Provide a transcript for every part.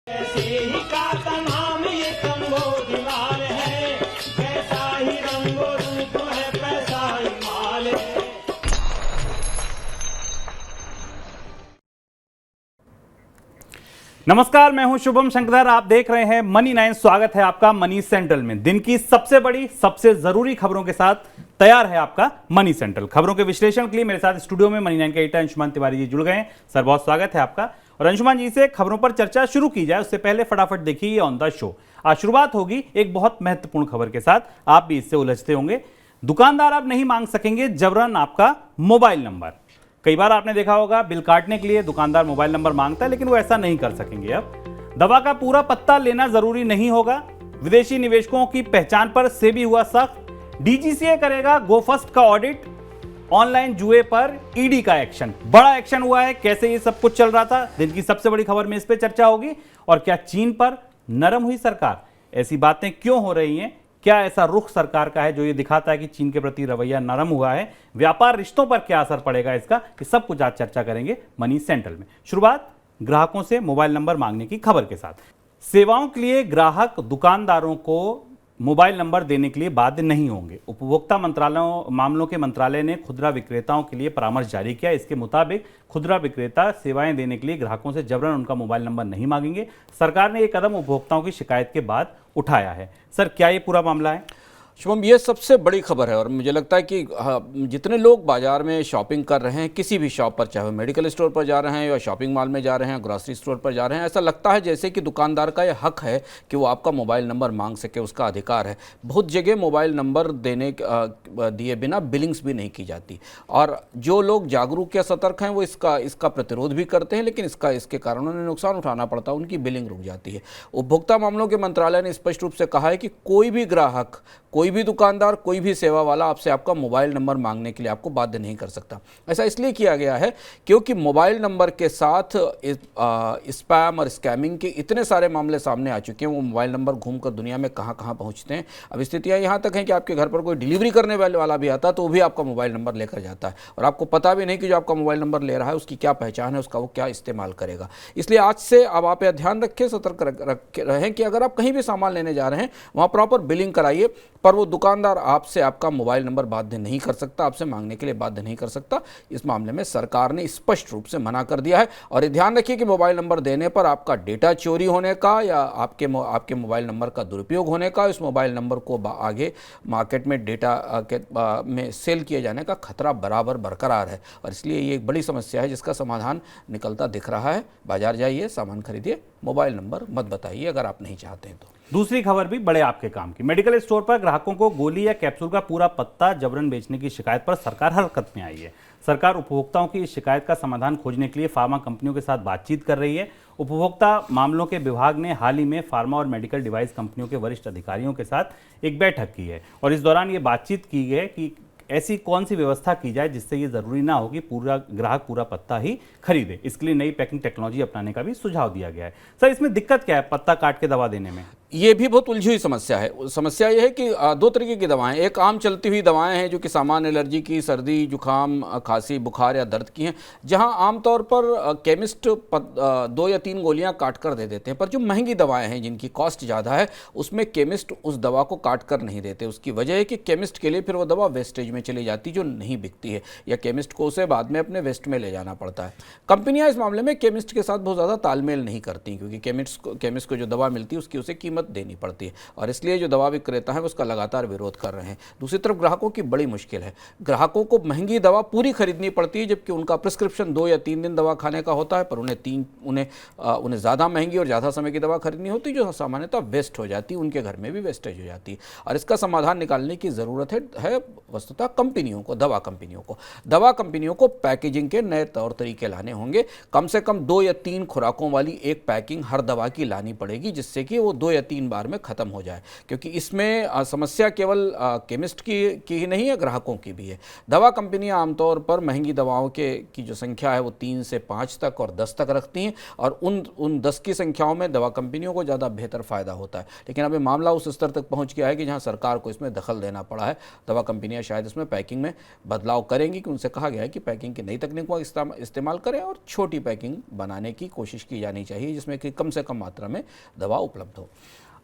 ऐसे ही का तमाम ये कंबोजवाल है, वैसा ही रंगो रूप है, पैसा ही माल है। नमस्कार, मैं हूं शुभम शंकर। आप देख रहे हैं मनी 9। स्वागत है आपका मनी सेंट्रल में। दिन की सबसे बड़ी, सबसे जरूरी खबरों के साथ तैयार है आपका मनी सेंट्रल। खबरों के विश्लेषण के लिए मेरे साथ स्टूडियो में मनी 9 के एडिटर अंशुमान तिवारी जी जुड़ गए हैं। सर, बहुत स्वागत है आपका। और अंशुमान जी से खबरों पर चर्चा शुरू की जाए उससे पहले फटाफट देखिए ये ऑन द शो। आज शुरुआत होगी एक बहुत महत्वपूर्ण खबर के साथ। आप भी इससे उलझते होंगे। दुकानदार अब नहीं मांग सकेंगे जबरन आपका मोबाइल नंबर। कई बार आपने देखा होगा बिल काटने के लिए दुकानदार मोबाइल नंबर मांगता है, लेकिन वो ऐसा नहीं कर सकेंगे। अब दवा का पूरा पत्ता लेना जरूरी नहीं होगा। विदेशी निवेशकों की पहचान पर सेबी हुआ सख्त। डीजीसीए करेगा गो फर्स्ट का ऑडिट। ऑनलाइन जुए पर ईडी का एक्शन, बड़ा एक्शन हुआ है। कैसे ये सब कुछ चल रहा था, दिन की सबसे बड़ी खबर में इस पे चर्चा होगी। और क्या चीन पर नरम हुई सरकार? ऐसी बातें क्यों हो रही हैं? क्या ऐसा रुख सरकार का है जो ये दिखाता है कि चीन के प्रति रवैया नरम हुआ है? व्यापार रिश्तों पर क्या असर पड़ेगा इसका? ये सब कुछ आज चर्चा करेंगे मनी सेंट्रल में। शुरुआत ग्राहकों से मोबाइल नंबर मांगने की खबर के साथ। सेवाओं के लिए ग्राहक दुकानदारों को मोबाइल नंबर देने के लिए बाध्य नहीं होंगे। उपभोक्ता मामलों के मंत्रालय ने खुदरा विक्रेताओं के लिए परामर्श जारी किया। इसके मुताबिक खुदरा विक्रेता सेवाएं देने के लिए ग्राहकों से जबरन उनका मोबाइल नंबर नहीं मांगेंगे। सरकार ने यह कदम उपभोक्ताओं की शिकायत के बाद उठाया है। सर, क्या ये पूरा मामला है? शुभम, ये सबसे बड़ी खबर है और मुझे लगता है कि जितने लोग बाजार में शॉपिंग कर रहे हैं, किसी भी शॉप पर, चाहे वो मेडिकल स्टोर पर जा रहे हैं या शॉपिंग मॉल में जा रहे हैं, ग्रोसरी स्टोर पर जा रहे हैं, ऐसा लगता है जैसे कि दुकानदार का ये हक है कि वो आपका मोबाइल नंबर मांग सके, उसका अधिकार है। बहुत जगह मोबाइल नंबर दिए बिना बिलिंग्स भी नहीं की जाती और जो लोग जागरूक या सतर्क हैं वो इसका प्रतिरोध भी करते हैं, लेकिन इसके कारण उन्हें नुकसान उठाना पड़ता है, उनकी बिलिंग रुक जाती है। उपभोक्ता मामलों के मंत्रालय ने स्पष्ट रूप से कहा है कि कोई भी ग्राहक, कोई भी दुकानदार, कोई भी सेवा वाला आपसे आपका मोबाइल नंबर मांगने के लिए आपको बाध्य नहीं कर सकता। ऐसा इसलिए किया गया है क्योंकि मोबाइल नंबर के साथ स्पैम और स्कैमिंग के इतने सारे मामले सामने आ चुके हैं। वो मोबाइल नंबर घूमकर दुनिया में कहां कहां पहुंचते हैं। अब स्थितियां यहां तक हैं कि आपके घर पर कोई डिलीवरी करने वाला भी आता है तो वो भी आपका मोबाइल नंबर लेकर जाता है और आपको पता भी नहीं कि जो आपका मोबाइल नंबर ले रहा है उसकी क्या पहचान है, उसका वो क्या इस्तेमाल करेगा। इसलिए आज से अब आप यह ध्यान रखें, सतर्क रहें कि अगर आप कहीं भी सामान लेने जा रहे हैं वहां प्रॉपर बिलिंग कराइए, पर वो दुकानदार आपसे आपका मोबाइल नंबर बाध्य नहीं कर सकता, आपसे मांगने के लिए बाध्य नहीं कर सकता। इस मामले में सरकार ने स्पष्ट रूप से मना कर दिया है। और ये ध्यान रखिए कि मोबाइल नंबर देने पर आपका डेटा चोरी होने का या आपके मोबाइल नंबर का दुरुपयोग होने का, इस मोबाइल नंबर को आगे मार्केट में डेटा में सेल किए जाने का खतरा बराबर बरकरार है। और इसलिए ये एक बड़ी समस्या है जिसका समाधान निकलता दिख रहा है। बाजार जाइए, सामान खरीदिए, मोबाइल नंबर मत बताइए अगर आप नहीं चाहते हैं तो। दूसरी खबर भी बड़े आपके काम की। मेडिकल स्टोर पर ग्राहकों को गोली या कैप्सूल का पूरा पत्ता जबरन बेचने की शिकायत पर सरकार हरकत में आई है। सरकार उपभोक्ताओं की इस शिकायत का समाधान खोजने के लिए फार्मा कंपनियों के साथ बातचीत कर रही है। उपभोक्ता मामलों के विभाग ने हाल ही में फार्मा और मेडिकल डिवाइस कंपनियों के वरिष्ठ अधिकारियों के साथ एक बैठक की है और इस दौरान ये बातचीत की है कि ऐसी कौन सी व्यवस्था की जाए जिससे ये जरूरी ना हो कि पूरा ग्राहक पूरा पत्ता ही खरीदे। इसके लिए नई पैकिंग टेक्नोलॉजी अपनाने का भी सुझाव दिया गया है। सर, इसमें दिक्कत क्या है पत्ता काट के दवा देने में? ये भी बहुत उलझी हुई समस्या है। समस्या ये है कि दो तरीके की दवाएं, एक आम चलती हुई दवाएं हैं जो कि सामान्य एलर्जी की, सर्दी, जुकाम, खांसी, बुखार या दर्द की हैं, जहां आमतौर पर केमिस्ट 2 या 3 गोलियां काट कर दे देते हैं। पर जो महंगी दवाएं हैं जिनकी कॉस्ट ज़्यादा है, उसमें केमिस्ट उस दवा को काट कर नहीं देते। उसकी वजह है कि केमिस्ट के लिए फिर वो दवा वेस्टेज में चली जाती जो नहीं बिकती है, या केमिस्ट को उसे बाद में अपने वेस्ट में ले जाना पड़ता है। कंपनियाँ इस मामले में केमिस्ट के साथ बहुत ज़्यादा तालमेल नहीं करती क्योंकि केमिस्ट को जो दवा मिलती है उसकी उसे कीमत देनी पड़ती है और इसलिए जो दवा विक्रेता है उसका लगातार विरोध कर रहे हैं। दूसरी तरफ ग्राहकों की बड़ी मुश्किल है। ग्राहकों को महंगी दवा पूरी खरीदनी पड़ती है जबकि उनका प्रिस्क्रिप्शन 2 या 3 दिन दवा खाने का होता है, पर उन्हें ज़्यादा महंगी और ज़्यादा समय की दवा खरीदनी होती है जो सामान्यतः वेस्ट हो जाती है, उनके घर में भी वेस्टेज हो जाती है। और इसका समाधान निकालने की ज़रूरत है वस्तुतः कंपनियों को, दवा कंपनियों को पैकेजिंग के नए तौर तरीके लाने होंगे। कम से कम 2 या 3 खुराकों वाली एक पैकिंग हर दवा की लानी पड़ेगी जिससे कि वो 2 या 3 बार में ख़त्म हो जाए, क्योंकि इसमें समस्या केवल केमिस्ट की ही नहीं है, ग्राहकों की भी है। दवा कंपनियां आमतौर पर महंगी दवाओं की जो संख्या है वो 3 से 5 तक और 10 तक रखती हैं, और उन 10 की संख्याओं में दवा कंपनियों को ज़्यादा बेहतर फ़ायदा होता है। लेकिन अभी मामला उस स्तर तक पहुँच गया है कि जहाँ सरकार को इसमें दखल देना पड़ा है। दवा कंपनियाँ शायद इसमें पैकिंग में बदलाव करेंगी, कि उनसे कहा गया है कि पैकिंग की नई तकनीकों का इस्तेमाल करें और छोटी पैकिंग बनाने की कोशिश की जानी चाहिए, जिसमें कि कम से कम मात्रा में दवा उपलब्ध हो।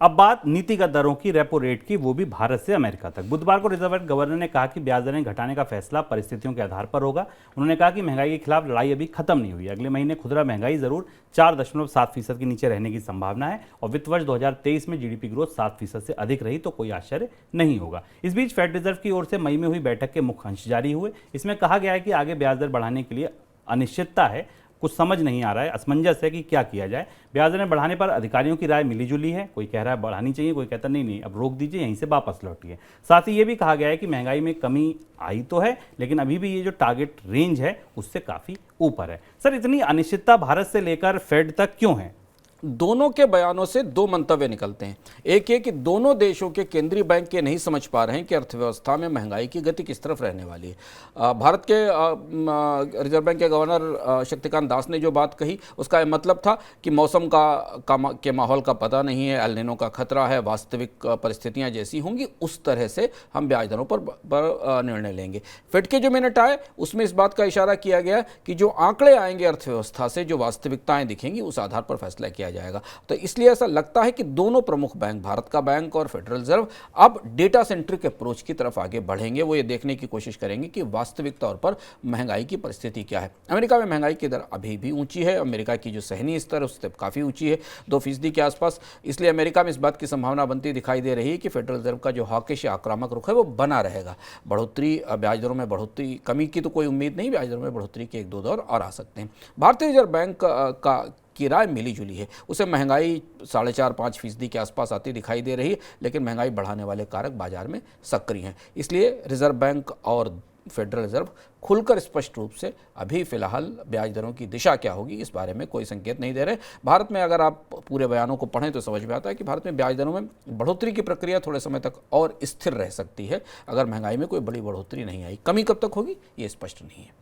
अब बात नीतिगत दरों की, रेपो रेट की, वो भी भारत से अमेरिका तक। बुधवार को रिजर्व बैंक गवर्नर ने कहा कि ब्याज दरें घटाने का फैसला परिस्थितियों के आधार पर होगा। उन्होंने कहा कि महंगाई के खिलाफ लड़ाई अभी खत्म नहीं हुई। अगले महीने खुदरा महंगाई जरूर 4.7% के नीचे रहने की संभावना है, और वित्त वर्ष 2023 में जीडीपी ग्रोथ 7% से अधिक रही तो कोई आश्चर्य नहीं होगा। इस बीच फेड रिजर्व की ओर से मई में हुई बैठक के मुख्य अंश जारी हुए। इसमें कहा गया है कि आगे ब्याज दर बढ़ाने के लिए अनिश्चितता है, कुछ समझ नहीं आ रहा है, असमंजस है कि क्या किया जाए। ब्याज दरें बढ़ाने पर अधिकारियों की राय मिली जुली है। कोई कह रहा है बढ़ानी चाहिए, कोई कहता नहीं अब रोक दीजिए, यहीं से वापस लौटिए। साथ ही ये भी कहा गया है कि महंगाई में कमी आई तो है, लेकिन अभी भी ये जो टारगेट रेंज है उससे काफ़ी ऊपर है। सर, इतनी अनिश्चितता भारत से लेकर फेड तक क्यों है? दोनों के बयानों से 2 मंतव्य निकलते हैं। एक ये कि दोनों देशों के केंद्रीय बैंक ये नहीं समझ पा रहे हैं कि अर्थव्यवस्था में महंगाई की गति किस तरफ रहने वाली है। भारत के रिजर्व बैंक के गवर्नर शक्तिकांत दास ने जो बात कही, उसका मतलब था कि मौसम के माहौल का पता नहीं है, एल नीनो का खतरा है, वास्तविक परिस्थितियां जैसी होंगी उस तरह से हम ब्याज दरों पर निर्णय लेंगे। फेड के जो मिनट आए उसमें इस बात का इशारा किया गया कि जो आंकड़े आएंगे अर्थव्यवस्था से, जो वास्तविकताएं दिखेंगी, उस आधार पर फैसला किया जाएगा। तो इसलिए ऐसा लगता है कि दोनों प्रमुख बैंक, भारत का बैंक और फेडरल रिजर्व, अब डेटा सेंट्रिक अप्रोच की तरफ आगे बढ़ेंगे। वो ये देखने की कोशिश करेंगे कि वास्तविक तौर पर महंगाई की परिस्थिति क्या है। अमेरिका में महंगाई की दर अभी भी ऊंची है, अमेरिका की जो सहनीय स्तर उससे काफ़ी ऊंची है, 2% के आसपास। इसलिए अमेरिका में इस बात की संभावना बनती दिखाई दे रही है कि फेडरल रिजर्व का जो हॉकिश या आक्रामक रुख है वो बना रहेगा। बढ़ोतरी, ब्याज दरों में बढ़ोतरी, कमी की तो कोई उम्मीद नहीं, ब्याज दरों में बढ़ोतरी के 1-2 दौर और आ सकते हैं। भारतीय रिजर्व बैंक की राय मिली जुली है। उसे महंगाई 4.5-5% के आसपास आती दिखाई दे रही है, लेकिन महंगाई बढ़ाने वाले कारक बाजार में सक्रिय हैं। इसलिए रिजर्व बैंक और फेडरल रिजर्व खुलकर स्पष्ट रूप से अभी फिलहाल ब्याज दरों की दिशा क्या होगी इस बारे में कोई संकेत नहीं दे रहे। भारत में अगर आप पूरे बयानों को पढ़ें तो समझ में आता है कि भारत में ब्याज दरों में बढ़ोतरी की प्रक्रिया थोड़े समय तक और स्थिर रह सकती है, अगर महंगाई में कोई बड़ी बढ़ोतरी नहीं आई। कमी कब तक होगी ये स्पष्ट नहीं है।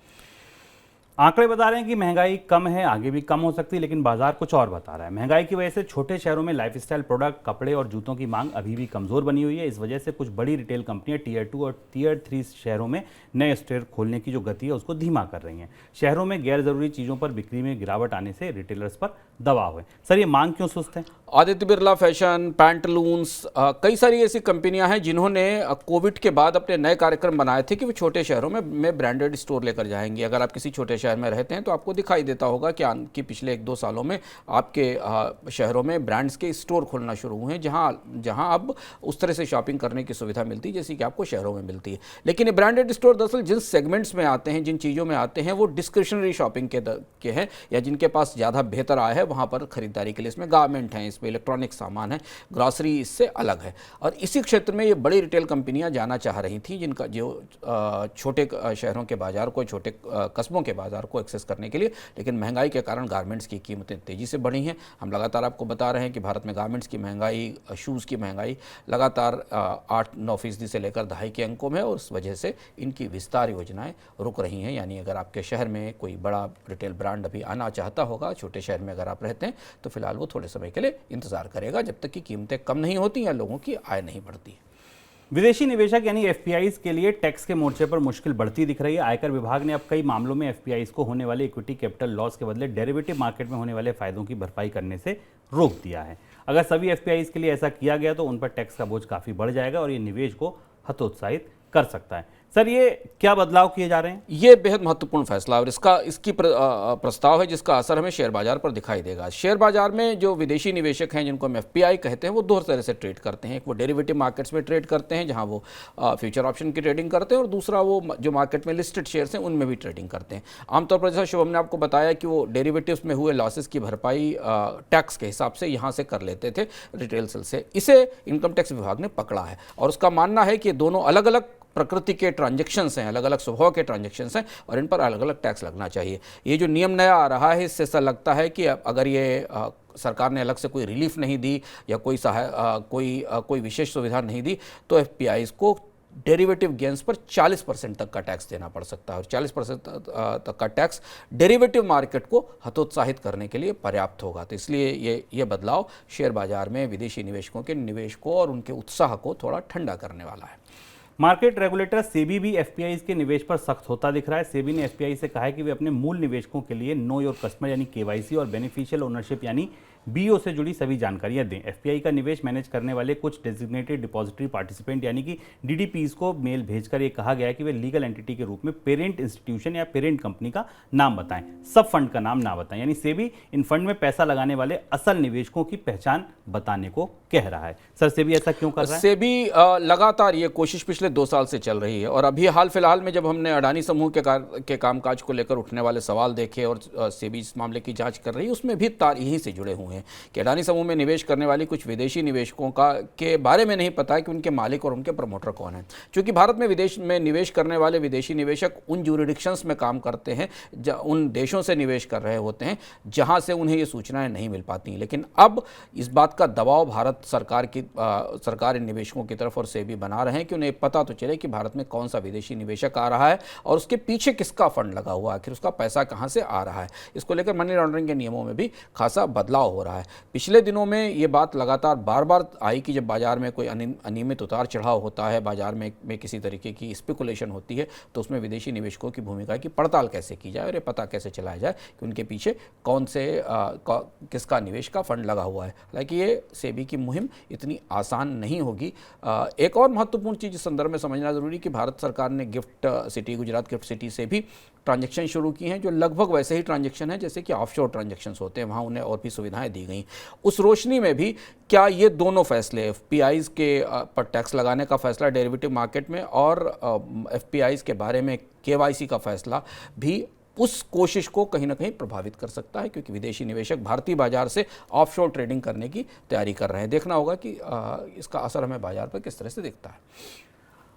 आंकड़े बता रहे हैं कि महंगाई कम है, आगे भी कम हो सकती है, लेकिन बाजार कुछ और बता रहा है। महंगाई की वजह से छोटे शहरों में लाइफस्टाइल प्रोडक्ट, कपड़े और जूतों की मांग अभी भी कमजोर बनी हुई है। इस वजह से कुछ बड़ी रिटेल कंपनियां टियर 2 और टियर 3 शहरों में नए स्टोर खोलने की जो गति है उसको धीमा कर रही हैं। शहरों में गैर जरूरी चीजों पर बिक्री में गिरावट आने से रिटेलर्स पर दबाव है। सर, ये मांग क्यों सुस्त है? आदित्य बिरला फैशन, पैंटलून्स, कई सारी ऐसी कंपनियां हैं जिन्होंने कोविड के बाद अपने नए कार्यक्रम बनाए थे कि वो छोटे शहरों में ब्रांडेड स्टोर लेकर जाएंगे। अगर आप किसी छोटे शहर में रहते हैं तो आपको दिखाई देता होगा कि पिछले 1-2 सालों में आपके शहरों में ब्रांड्स के स्टोर खुलना शुरू हुए हैं, जहां अब उस तरह से शॉपिंग करने की सुविधा मिलती है जैसी कि आपको शहरों में मिलती है। लेकिन ये ब्रांडेड स्टोर दरअसल जिन सेगमेंट्स में आते हैं, जिन चीज़ों में आते हैं, वो डिस्क्रिशनरी शॉपिंग के हैं, या जिनके पास ज़्यादा बेहतर आय है वहाँ पर खरीदारी के लिए। इसमें गारमेंट हैं, इसमें इलेक्ट्रॉनिक सामान है, ग्रॉसरी इससे अलग है। और इसी क्षेत्र में ये बड़ी रिटेल कंपनियां जाना चाह रही थी, जिनका जो छोटे शहरों के बाजार को, छोटे कस्बों के बाजार को एक्सेस करने के लिए। लेकिन महंगाई के कारण गारमेंट्स की कीमतें तेज़ी से बढ़ी हैं। हम लगातार आपको बता रहे हैं कि भारत में गारमेंट्स की महंगाई, शूज़ की महंगाई लगातार 8-9% से लेकर 2.5 के अंकों में, और उस वजह से इनकी विस्तार योजनाएं रुक रही हैं। यानी अगर आपके शहर में कोई बड़ा रिटेल ब्रांड अभी आना चाहता होगा, छोटे शहर में अगर आप रहते हैं, तो फिलहाल वो थोड़े समय के लिए इंतजार करेगा जब तक कि कीमतें कम नहीं होती या लोगों की आय नहीं बढ़ती। विदेशी निवेशक यानी एफपीआईज के लिए टैक्स के मोर्चे पर मुश्किल बढ़ती दिख रही है। आयकर विभाग ने अब कई मामलों में एफपीआईज को होने वाले इक्विटी कैपिटल लॉस के बदले डेरिवेटिव मार्केट में होने वाले फायदों की भरपाई करने से रोक दिया है। अगर सभी एफपीआईज के लिए ऐसा किया गया तो उन पर टैक्स का बोझ काफी बढ़ जाएगा और ये निवेश को हतोत्साहित कर सकता है। सर, ये क्या बदलाव किए जा रहे हैं? ये बेहद महत्वपूर्ण फैसला है और इसकी प्रस्ताव है जिसका असर हमें शेयर बाजार पर दिखाई देगा। शेयर बाजार में जो विदेशी निवेशक हैं, जिनको हम एफपीआई कहते हैं, वो 2 तरह से ट्रेड करते हैं। एक वो डेरिवेटिव मार्केट्स में ट्रेड करते हैं, जहां वो फ्यूचर ऑप्शन की ट्रेडिंग करते हैं, और दूसरा वो जो मार्केट में लिस्टेड शेयर्स हैं उनमें भी ट्रेडिंग करते हैं। आमतौर पर जैसा शुभम ने आपको बताया कि वो डेरिवेटिव्स में हुए लॉसेस की भरपाई टैक्स के हिसाब से यहाँ से कर लेते थे रिटेल सेल से। इसे इनकम टैक्स विभाग ने पकड़ा है और उसका मानना है कि दोनों अलग अलग प्रकृति के ट्रांजैक्शंस हैं, अलग अलग स्वभाव के ट्रांजैक्शंस हैं, और इन पर अलग अलग टैक्स लगना चाहिए। ये जो नियम नया आ रहा है, इससे ऐसा लगता है कि अगर ये सरकार ने अलग से कोई रिलीफ नहीं दी या कोई विशेष सुविधा नहीं दी, तो एफपीआईज को डेरिवेटिव गेन्स पर 40% तक का टैक्स देना पड़ सकता है, और 40% तक का टैक्स डेरिवेटिव मार्केट को हतोत्साहित करने के लिए पर्याप्त होगा। तो इसलिए ये बदलाव शेयर बाजार में विदेशी निवेशकों के निवेश को और उनके उत्साह को थोड़ा ठंडा करने वाला है। मार्केट रेगुलेटर सेबी भी एफपीआईज के निवेश पर सख्त होता दिख रहा है। सेबी ने एफपीआई से कहा है कि वे अपने मूल निवेशकों के लिए नो योर कस्टमर यानी केवाईसी और बेनिफिशियल ओनरशिप यानी बीओ से जुड़ी सभी जानकारियां दें। एफपीआई का निवेश मैनेज करने वाले कुछ डेजिग्नेटेड डिपॉजिटरी पार्टिसिपेंट यानी कि डीडीपीज को मेल भेजकर यह कहा गया है कि वे लीगल एंटिटी के रूप में पेरेंट इंस्टीट्यूशन या पेरेंट कंपनी का नाम बताएं, सब फंड का नाम ना बताएं। यानी सेबी इन फंड में पैसा लगाने वाले असल निवेशकों की पहचान बताने को कह रहा है। सर, सेबी ऐसा क्यों कर रहा है? सेबी लगातार ये कोशिश पिछले 2 साल से चल रही है, और अभी हाल फिलहाल में जब हमने अडानी समूह के कामकाज को लेकर उठने वाले सवाल देखे और सेबी इस मामले की जांच कर रही है, उसमें भी तार यहीं से जुड़े हुए हैं कि अडानी समूह में निवेश करने वाली कुछ विदेशी निवेशकों के बारे में नहीं पता है कि उनके मालिक और उनके प्रमोटर कौन हैं। क्योंकि भारत में विदेश में निवेश करने वाले विदेशी निवेशक उन ज्यूरिडिक्शंस में काम करते हैं, उन देशों से निवेश कर रहे होते हैं जहां से उन्हें ये सूचनाएं नहीं मिल पाती। लेकिन अब इस बात का दबाव भारत सरकार इन निवेशकों की तरफ और सेबी बना रहे हैं कि उन्हें पता तो चले कि भारत में कौन सा विदेशी निवेशक आ रहा है और उसके पीछे किसका फंड लगा हुआ है, आखिर उसका पैसा कहां से आ रहा है। इसको लेकर मनी लॉन्ड्रिंग के नियमों में भी खासा बदलाव हो रहा है। पिछले दिनों में ये बात लगातार बार बार आई कि जब बाजार में कोई अनियमित उतार चढ़ाव होता है, बाजार में किसी तरीके की स्पेकुलेशन होती है, तो उसमें विदेशी निवेशकों की भूमिका की पड़ताल कैसे की जाए और ये पता कैसे चलाया जाए कि उनके पीछे किसका निवेश का फंड लगा हुआ है। हालांकि ये सेबी की मुहिम इतनी आसान नहीं होगी। एक और महत्वपूर्ण चीज़ इस संदर्भ में समझना जरूरी कि भारत सरकार ने गुजरात गिफ्ट सिटी से भी ट्रांजैक्शन शुरू की हैं, जो लगभग वैसे ही ट्रांजैक्शन है जैसे कि ऑफशोर ट्रांजैक्शंस होते हैं, वहाँ उन्हें और भी सुविधाएं दी गई। उस रोशनी में भी क्या ये दोनों फैसले, एफपीआईज के पर टैक्स लगाने का फैसला डेरिवेटिव मार्केट में और एफपीआईज के बारे में केवाईसी का फैसला भी उस कोशिश को कहीं ना कहीं प्रभावित कर सकता है, क्योंकि विदेशी निवेशक भारतीय बाजार से ऑफशोर ट्रेडिंग करने की तैयारी कर रहे हैं। देखना होगा कि इसका असर हमें बाजार पर किस तरह से दिखता है।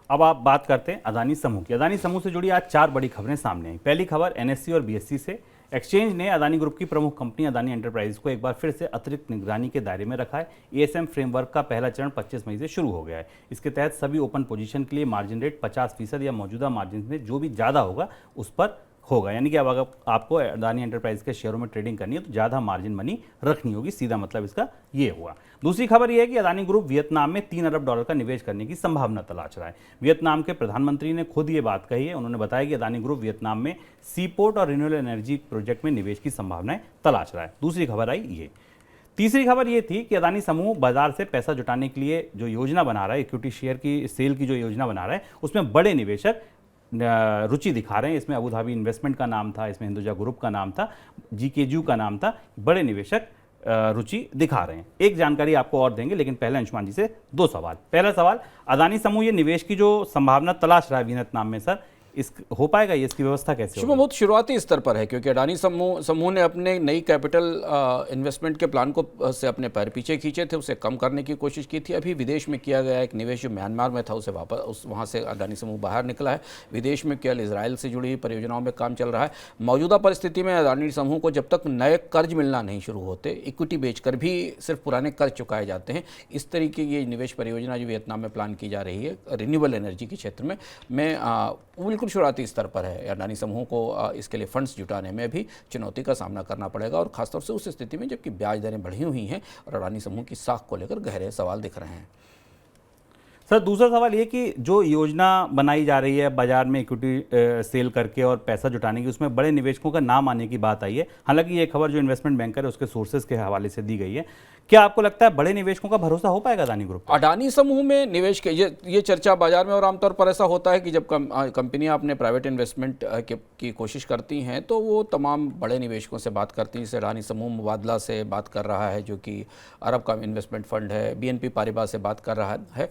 अब आप बात करते हैं अदानी समूह की। अदानी समूह से जुड़ी आज 4 बड़ी खबरें सामने आई। पहली खबर एनएससी और बीएससी से। एक्सचेंज ने अदानी ग्रुप की प्रमुख कंपनी अदानी एंटरप्राइज को एक बार फिर से अतिरिक्त निगरानी के दायरे में रखा है। एएसएम फ्रेमवर्क का पहला चरण 25 मई से शुरू हो गया है। इसके तहत सभी ओपन पोजीशन के लिए मार्जिन रेट 50% या मौजूदा मार्जिन में जो भी ज़्यादा होगा उस पर होगा। यानी कि अब अगर आपको अदानी एंटरप्राइज के शेयरों में ट्रेडिंग करनी है तो ज़्यादा मार्जिन मनी रखनी होगी, सीधा मतलब इसका ये हुआ। दूसरी खबर ये है कि अदानी ग्रुप वियतनाम में $3 अरब का निवेश करने की संभावना तलाश रहा है। वियतनाम के प्रधानमंत्री ने खुद ये बात कही है। उन्होंने बताया कि अदानी ग्रुप वियतनाम में सीपोर्ट और रिन्यूएबल एनर्जी प्रोजेक्ट में निवेश की संभावनाएं तलाश रहा है। दूसरी खबर आई ये। तीसरी खबर ये थी कि अदानी समूह बाजार से पैसा जुटाने के लिए जो योजना बना रहा है, इक्विटी शेयर की सेल की जो योजना बना रहा है, उसमें बड़े निवेशक रुचि दिखा रहे हैं। इसमें अबू धाबी इन्वेस्टमेंट का नाम था, इसमें हिंदुजा ग्रुप का नाम था, जीकेजू का नाम था। बड़े निवेशक रुचि दिखा रहे हैं। एक जानकारी आपको और देंगे, लेकिन पहले अंशुमान जी से 2 सवाल। पहला सवाल, अदानी समूह ये निवेश की जो संभावना तलाश रहा है वियतनाम में, सर हो पाएगा ये? इसकी व्यवस्था कैसे होगी? बहुत शुरुआती स्तर पर है, क्योंकि अडानी समूह ने अपने नई कैपिटल इन्वेस्टमेंट के प्लान को से अपने पैर पीछे खींचे थे, उसे कम करने की कोशिश की थी। अभी विदेश में किया गया एक निवेश जो म्यांमार में था, उसे वापस वहाँ से अडानी समूह बाहर निकला है। विदेश में केवल इजराइल से जुड़ी परियोजनाओं में काम चल रहा है। मौजूदा परिस्थिति में अडानी समूह को जब तक नए कर्ज मिलना नहीं शुरू होते, इक्विटी बेचकर भी सिर्फ पुराने कर्ज चुकाए जाते हैं। इस तरीके की ये निवेश परियोजना जो वियतनाम में प्लान की जा रही है रिन्यूएबल एनर्जी के क्षेत्र में, बिल्कुल शुरुआती स्तर पर है। अडानी समूह को इसके लिए फंड्स जुटाने में भी चुनौती का सामना करना पड़ेगा, और खासतौर से उस स्थिति में जबकि ब्याज दरें बढ़ी हुई हैं और अडानी समूह की साख को लेकर गहरे सवाल दिख रहे हैं। सर, दूसरा सवाल ये कि जो योजना बनाई जा रही है बाजार में इक्विटी सेल करके और पैसा जुटाने की, उसमें बड़े निवेशकों का नाम आने की बात आई है। हालांकि ये खबर जो इन्वेस्टमेंट बैंकर है उसके सोर्सेज के हवाले से दी गई है। क्या आपको लगता है बड़े निवेशकों का भरोसा हो पाएगा अदानी ग्रुप? अडानी समूह में निवेश के ये चर्चा बाजार में, और आमतौर पर ऐसा होता है कि जब कंपनियां अपने प्राइवेट इन्वेस्टमेंट की कोशिश करती हैं तो वो तमाम बड़े निवेशकों से बात करती हैं। जैसे अडानी समूह मुबादला से बात कर रहा है, जो कि अरब का इन्वेस्टमेंट फंड है, BNP पारिबा से बात कर रहा है।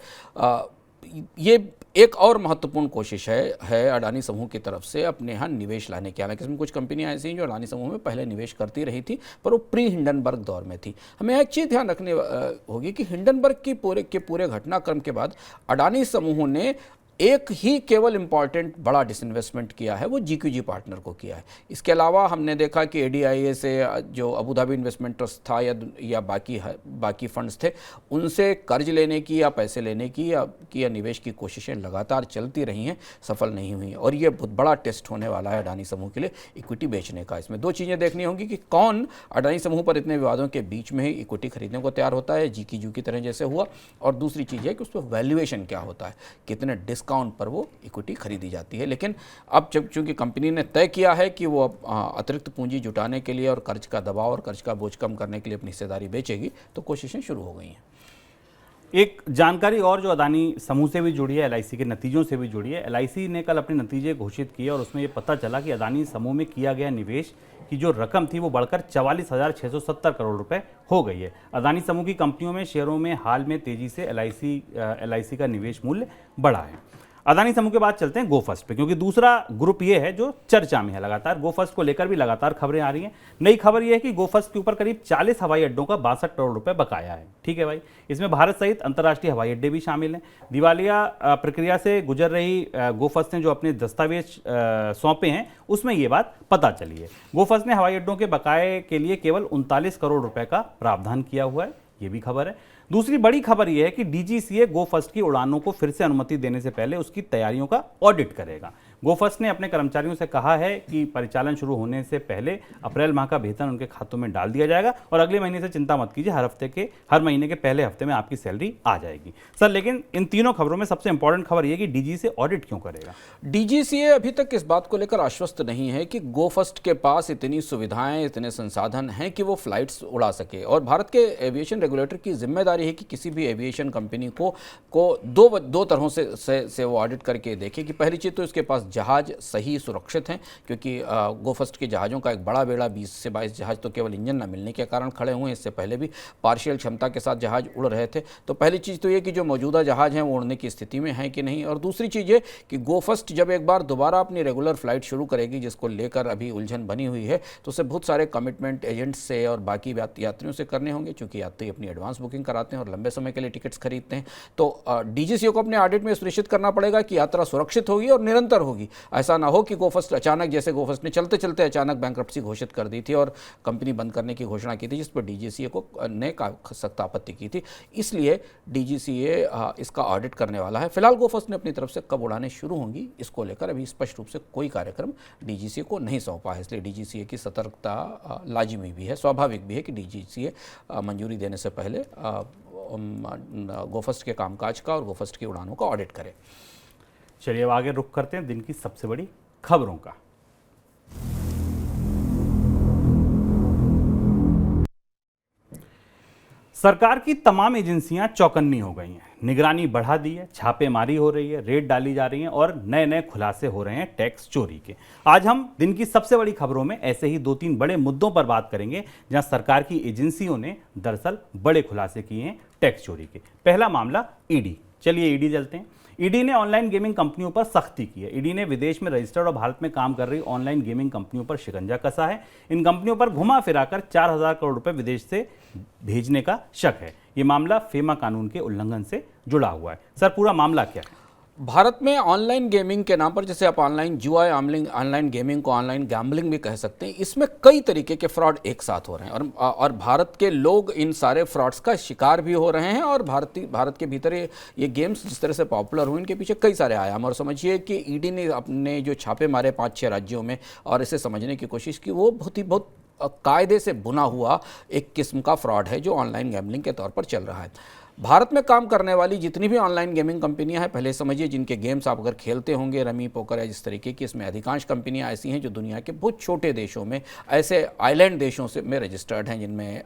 ये एक और महत्वपूर्ण कोशिश है अडानी समूह की तरफ से अपने यहाँ निवेश लाने की। हालांकि इसमें कुछ कंपनियां ऐसी हैं जो अडानी समूह में पहले निवेश करती रही थी, पर वो प्री हिंडनबर्ग दौर में थी। हमें एक चीज़ ध्यान रखने होगी कि हिंडनबर्ग के पूरे घटनाक्रम के बाद अडानी समूह ने एक ही केवल इंपॉर्टेंट बड़ा डिसइन्वेस्टमेंट किया है, वो GQG पार्टनर को किया है। इसके अलावा हमने देखा कि ADIA से जो अबू धाबी इन्वेस्टमेंट ट्रस्ट था या बाकी फंड्स थे, उनसे कर्ज लेने की या पैसे लेने की या निवेश की कोशिशें लगातार चलती रही हैं, सफल नहीं हुई। और ये बहुत बड़ा टेस्ट होने वाला है अडानी समूह के लिए इक्विटी बेचने का। इसमें दो चीज़ें देखनी होंगी कि कौन अडानी समूह पर इतने विवादों के बीच में ही इक्विटी खरीदने को तैयार होता है, GQG की तरह जैसे हुआ, और दूसरी चीज़ है कि उस पर वैल्यूएशन क्या होता है, कितने डिस्काउंट पर वो इक्विटी खरीदी जाती है। लेकिन अब जब चूंकि कंपनी ने तय किया है कि वो अतिरिक्त पूंजी जुटाने के लिए और कर्ज का दबाव और कर्ज का बोझ कम करने के लिए अपनी हिस्सेदारी बेचेगी, तो कोशिशें शुरू हो गई हैं। एक जानकारी और जो अदानी समूह से भी जुड़ी है, LIC के नतीजों से भी जुड़ी है। LIC ने कल अपने नतीजे घोषित किए और उसमें ये पता चला कि अदानी समूह में किया गया निवेश की जो रकम थी वो बढ़कर 44,670 करोड़ रुपए हो गई है। अदानी समूह की कंपनियों में शेयरों में हाल में तेजी से LIC का निवेश मूल्य बढ़ा है। अदानी समूह के बाद चलते हैं GoFirst पे, क्योंकि दूसरा ग्रुप ये है जो चर्चा में है लगातार। GoFirst को लेकर भी लगातार खबरें आ रही हैं। नई खबर ये है कि GoFirst के ऊपर करीब 40 हवाई अड्डों का 62 करोड़ रुपए बकाया है। ठीक है भाई, इसमें भारत सहित अंतर्राष्ट्रीय हवाई अड्डे भी शामिल हैं। दिवालिया प्रक्रिया से गुजर रही GoFirst ने जो अपने दस्तावेज सौंपे हैं, उसमें ये बात पता चली है। GoFirst ने हवाई अड्डों के बकाये के लिए केवल 39 करोड़ रुपए का प्रावधान किया हुआ है, ये भी खबर है। दूसरी बड़ी खबर यह है कि DGCA GoFirst की उड़ानों को फिर से अनुमति देने से पहले उसकी तैयारियों का ऑडिट करेगा। GoFirst ने अपने कर्मचारियों से कहा है कि परिचालन शुरू होने से पहले अप्रैल माह का वेतन उनके खातों में डाल दिया जाएगा और अगले महीने से चिंता मत कीजिए, हर महीने के पहले हफ्ते में आपकी सैलरी आ जाएगी। सर, लेकिन इन तीनों खबरों में सबसे इंपॉर्टेंट खबर यह कि DGCA ऑडिट क्यों करेगा? DGCA अभी तक इस बात को लेकर आश्वस्त नहीं है कि GoFirst के पास इतनी सुविधाएं, इतने संसाधन हैं कि वो फ्लाइट्स उड़ा सके। और भारत के एविएशन रेगुलेटर की जिम्मेदारी है कि किसी भी एविएशन कंपनी को दो तरहों से वो ऑडिट करके देखे कि पहली चीज़ तो इसके पास जहाज सही सुरक्षित हैं, क्योंकि GoFirst के जहाज़ों का एक बड़ा बेड़ा 20 से 22 जहाज तो केवल इंजन न मिलने के कारण खड़े हुए हैं। इससे पहले भी पार्शियल क्षमता के साथ जहाज उड़ रहे थे। तो पहली चीज़ तो ये कि जो मौजूदा जहाज हैं वो उड़ने की स्थिति में हैं कि नहीं। और दूसरी चीज़ ये कि GoFirst जब एक बार दोबारा अपनी रेगुलर फ्लाइट शुरू करेगी, जिसको लेकर अभी उलझन बनी हुई है, तो उसे बहुत सारे कमिटमेंट एजेंट्स से और बाकी यात्रियों से करने होंगे, क्योंकि यात्री अपनी एडवांस बुकिंग कराते हैं और लंबे समय के लिए टिकट्स खरीदते हैं। तो DGCA को अपने ऑडिट में सुनिश्चित करना पड़ेगा कि यात्रा सुरक्षित होगी और निरंतर होगी। ऐसा ना हो कि GoFirst अचानक, जैसे GoFirst ने चलते चलते अचानक बैंक्रप्सी घोषित कर दी थी और कंपनी बंद करने की घोषणा की थी, जिस पर DGCA को ने सख्त आपत्ति की थी। इसलिए DGCA इसका ऑडिट करने वाला है। फिलहाल GoFirst ने अपनी तरफ से कब उड़ाने शुरू होंगी, इसको लेकर अभी स्पष्ट रूप से कोई कार्यक्रम DGCA को नहीं सौंपा है। इसलिए DGCA की सतर्कता लाजिमी भी है, स्वाभाविक भी है कि DGCA मंजूरी देने से पहले GoFirst के कामकाज का और GoFirst की उड़ानों का ऑडिट करें। चलिए अब आगे रुख करते हैं दिन की सबसे बड़ी खबरों का। सरकार की तमाम एजेंसियां चौकन्नी हो गई हैं, निगरानी बढ़ा दी है, छापेमारी हो रही है, रेड डाली जा रही हैं और नए नए खुलासे हो रहे हैं टैक्स चोरी के। आज हम दिन की सबसे बड़ी खबरों में ऐसे ही 2-3 बड़े मुद्दों पर बात करेंगे जहां सरकार की एजेंसियों ने दरअसल बड़े खुलासे किए हैं टैक्स चोरी के। पहला मामला ईडी। चलिए ईडी चलते हैं। ईडी ने ऑनलाइन गेमिंग कंपनियों पर सख्ती की है। ईडी ने विदेश में रजिस्टर्ड और भारत में काम कर रही ऑनलाइन गेमिंग कंपनियों पर शिकंजा कसा है। इन कंपनियों पर घुमा फिराकर 4,000 करोड़ रुपए विदेश से भेजने का शक है। ये मामला फेमा कानून के उल्लंघन से जुड़ा हुआ है। सर, पूरा मामला क्या है? भारत में ऑनलाइन गेमिंग के नाम पर, जैसे आप ऑनलाइन जुआ, ऑनलाइन गेमिंग को ऑनलाइन गैम्बलिंग भी कह सकते हैं, इसमें कई तरीके के फ्रॉड एक साथ हो रहे हैं और भारत के लोग इन सारे फ्रॉड्स का शिकार भी हो रहे हैं। और भारत के भीतर ये गेम्स जिस तरह से पॉपुलर हुए, इनके पीछे कई सारे आयाम। और समझिए कि ईडी ने अपने जो छापे मारे 5-6 राज्यों में और इसे समझने की कोशिश की, वो बहुत कायदे से बुना हुआ एक किस्म का फ्रॉड है जो ऑनलाइन गैम्बलिंग के तौर पर चल रहा है। भारत में काम करने वाली जितनी भी ऑनलाइन गेमिंग कंपनियां हैं, पहले समझिए जिनके गेम्स आप अगर खेलते होंगे, रमी, पोकर या जिस तरीके की, इसमें अधिकांश कंपनियां ऐसी हैं जो दुनिया के बहुत छोटे देशों में, ऐसे आइलैंड देशों से में रजिस्टर्ड हैं,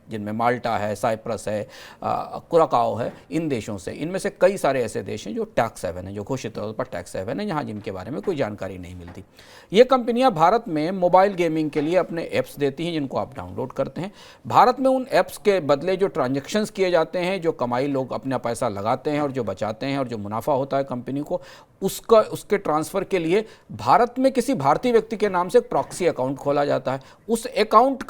जिनमें माल्टा है, साइप्रस है, कुराकाओ है, इन देशों से। इनमें से कई सारे ऐसे देश हैं जो टैक्स हेवन है, जो घोषित तौर पर टैक्स हेवन है, यहाँ जिनके बारे में कोई जानकारी नहीं मिलती। ये कंपनियाँ भारत में मोबाइल गेमिंग के लिए अपने ऐप्स देती हैं, जिनको आप डाउनलोड करते हैं। भारत में उन ऐप्स के बदले जो ट्रांजेक्शन्स किए जाते हैं, जो कमाई लोग अपना पैसा लगाते हैं और जो बचाते हैं और जो मुनाफा होता है कंपनी को, उसके ट्रांसफ़र के लिए भारत में किसी भारतीय व्यक्ति के नाम से एक प्रॉक्सी अकाउंट खोला जाता है। उस अकाउंट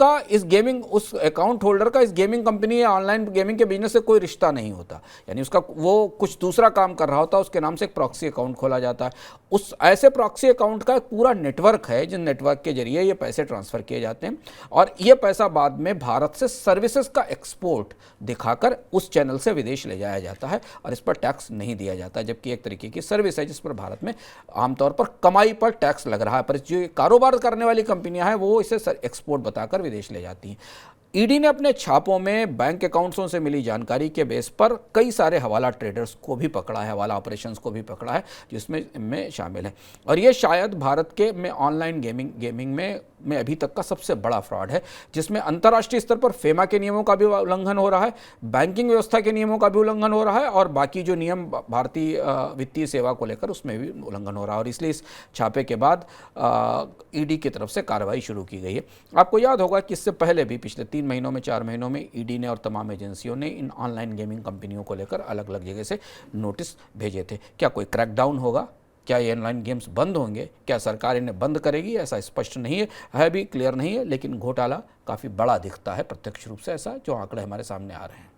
होल्डर का इस गेमिंग कंपनी या ऑनलाइन गेमिंग के बिजनेस से कोई रिश्ता नहीं होता, यानी उसका वो कुछ दूसरा काम कर रहा होता है, उसके नाम से एक प्रॉक्सी अकाउंट खोला जाता है। उस ऐसे प्रॉक्सी अकाउंट का एक पूरा नेटवर्क है, जिन नेटवर्क के जरिए ये पैसे ट्रांसफ़र किए जाते हैं और ये पैसा बाद में भारत से सर्विसेज का एक्सपोर्ट दिखाकर उस चैनल से विदेश ले जाया जाता है और इस पर टैक्स नहीं दिया जाता, जबकि एक तरीके की सर्विस है जिस पर भारत में आमतौर पर कमाई पर टैक्स लग रहा है, पर जो कारोबार करने वाली कंपनियां हैं वो इसे एक्सपोर्ट बताकर विदेश ले जाती हैं। ईडी ने अपने छापों में बैंक अकाउंट्सों से मिली जानकारी के बेस पर कई सारे हवाला ट्रेडर्स को भी पकड़ा है, हवाला ऑपरेशंस को भी पकड़ा है, जिसमें इनमें शामिल है। और ये शायद भारत के में ऑनलाइन गेमिंग में अभी तक का सबसे बड़ा फ्रॉड है, जिसमें अंतर्राष्ट्रीय स्तर पर फेमा के नियमों का भी उल्लंघन हो रहा है, बैंकिंग व्यवस्था के नियमों का भी उल्लंघन हो रहा है और बाकी जो नियम भारतीय वित्तीय सेवा को लेकर उसमें भी उल्लंघन हो रहा है। और इसलिए इस छापे के बाद ईडी की तरफ से कार्रवाई शुरू की गई है। आपको याद होगा कि इससे पहले भी पिछले 3 महीनों में 4 महीनों में ईडी ने और तमाम एजेंसियों ने इन ऑनलाइन गेमिंग कंपनियों को लेकर अलग अलग जगह से नोटिस भेजे थे। क्या कोई क्रैकडाउन होगा? क्या ये ऑनलाइन गेम्स बंद होंगे? क्या सरकार इन्हें बंद करेगी? ऐसा स्पष्ट नहीं है भी क्लियर नहीं है, लेकिन घोटाला काफ़ी बड़ा दिखता है प्रत्यक्ष रूप से, ऐसा जो आंकड़े हमारे सामने आ रहे हैं।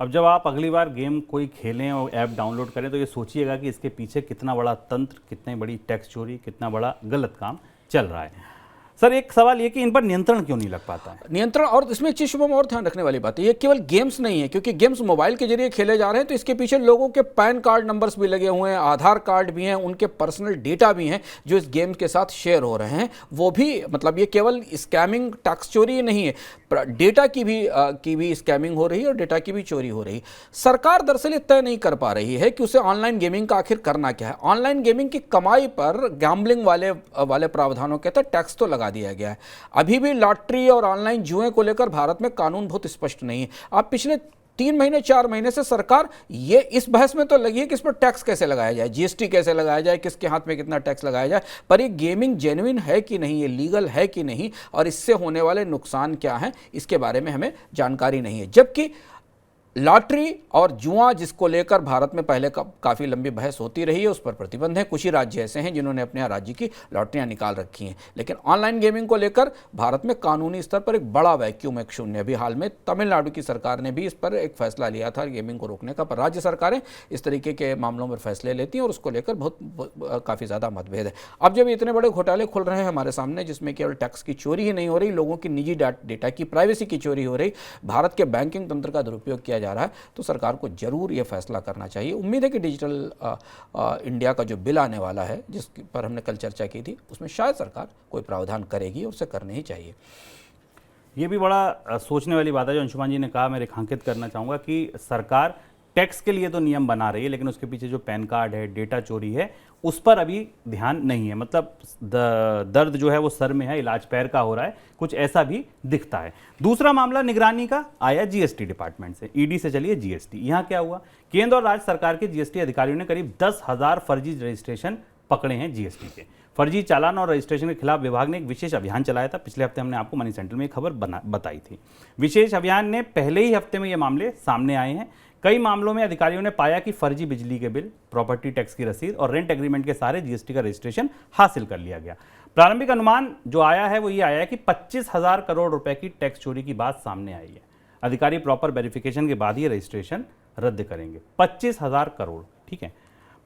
अब जब आप अगली बार गेम कोई खेलें और ऐप डाउनलोड करें तो ये सोचिएगा कि इसके पीछे कितना बड़ा तंत्र, कितनी बड़ी टैक्स चोरी, कितना बड़ा गलत काम चल रहा है। सर एक सवाल ये कि इन पर नियंत्रण क्यों नहीं लग पाता है? नियंत्रण, और इसमें एक चीज शुभम और ध्यान रखने वाली बात है, ये केवल गेम्स नहीं है, क्योंकि गेम्स मोबाइल के जरिए खेले जा रहे हैं तो इसके पीछे लोगों के पैन कार्ड नंबर्स भी लगे हुए हैं, आधार कार्ड भी हैं, उनके पर्सनल डेटा भी हैं जो इस गेम के साथ शेयर हो रहे हैं। वो भी मतलब ये केवल स्कैमिंग, टैक्स चोरी नहीं है, डेटा की भी स्कैमिंग हो रही है और डेटा की भी चोरी हो रही है। सरकार दरअसल ये तय नहीं कर पा रही है कि उसे ऑनलाइन गेमिंग का आखिर करना क्या है। ऑनलाइन गेमिंग की कमाई पर गैम्बलिंग वाले प्रावधानों के तहत टैक्स तो लगा दिया गया है। अभी भी लॉटरी और ऑनलाइन जुए को लेकर भारत में कानून बहुत स्पष्ट नहीं है। अब पिछले 3 महीने 4 महीने से सरकार ये इस बहस में तो लगी है कि इस पर टैक्स कैसे लगाया जाए, जीएसटी कैसे लगाया जाए, किसके हाथ में कितना टैक्स लगाया जाए, पर ये गेमिंग जेन्युइन है कि नहीं, ये लीगल है कि नहीं और इससे होने वाले नुकसान क्या हैं, इसके बारे में हमें जानकारी नहीं है। जबकि लॉटरी और जुआ, जिसको लेकर भारत में पहले काफ़ी लंबी बहस होती रही है, उस पर प्रतिबंध है। कुछ ही राज्य ऐसे हैं जिन्होंने अपने यहाँ राज्य की लॉटरियाँ निकाल रखी हैं, लेकिन ऑनलाइन गेमिंग को लेकर भारत में कानूनी स्तर पर एक बड़ा वैक्यूम, एक शून्य। अभी हाल में तमिलनाडु की सरकार ने भी इस पर एक फैसला लिया था गेमिंग को रोकने का, पर राज्य सरकारें इस तरीके के मामलों में फैसले लेती हैं और उसको लेकर काफ़ी ज़्यादा मतभेद है। अब जब इतने बड़े घोटाले खुल रहे हैं हमारे सामने, जिसमें केवल टैक्स की चोरी ही नहीं हो रही, लोगों की निजी डेटा की, प्राइवेसी की चोरी हो रही, भारत के बैंकिंग तंत्र का दुरुपयोग किया जा रहा है, तो सरकार को जरूर यह फैसला करना चाहिए। उम्मीद है कि डिजिटल इंडिया का जो बिल आने वाला है, जिस पर हमने कल चर्चा की थी, उसमें शायद सरकार कोई प्रावधान करेगी और उसे करने ही चाहिए। ये भी बड़ा सोचने वाली बात है जो अंशुमान जी ने कहा, मैं रेखांकित करना चाहूँगा कि सरकार टैक्स के लिए तो नियम बना रही है, लेकिन उसके पीछे जो पैन कार्ड है, डेटा चोरी है, उस पर अभी ध्यान नहीं है। मतलब दर्द जो है वो सर में है, इलाज पैर का हो रहा है, कुछ ऐसा भी दिखता है। दूसरा मामला निगरानी का आया जीएसटी डिपार्टमेंट से, ईडी से चलिए जीएसटी। यहाँ क्या हुआ? केंद्र और राज्य सरकार के जीएसटी अधिकारियों ने करीब 10,000 फर्जी रजिस्ट्रेशन पकड़े हैं जीएसटी के। फर्जी चालान और रजिस्ट्रेशन के खिलाफ विभाग ने एक विशेष अभियान चलाया था। पिछले हफ्ते हमने आपको मनी सेंट्रल में एक खबर बताई थी। विशेष अभियान ने पहले ही हफ्ते में ये मामले सामने आए हैं। कई मामलों में अधिकारियों ने पाया कि फर्जी बिजली के बिल, प्रॉपर्टी टैक्स की रसीद और रेंट एग्रीमेंट के सहारे जीएसटी का रजिस्ट्रेशन हासिल कर लिया गया। प्रारंभिक अनुमान जो आया है वो ये आया है कि 25,000 करोड़ रुपए की टैक्स चोरी की बात सामने आई है। अधिकारी प्रॉपर वेरिफिकेशन के बाद ही रजिस्ट्रेशन रद्द करेंगे। 25,000 करोड़, ठीक है,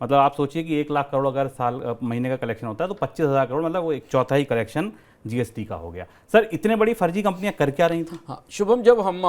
मतलब आप सोचिए कि 1 लाख करोड़ अगर महीने का कलेक्शन होता है तो 25,000 करोड़ मतलब वो 1/4 कलेक्शन जीएसटी का हो गया। सर इतने बड़ी फर्जी कंपनियां कर क्या रही थी? हाँ शुभम, जब हम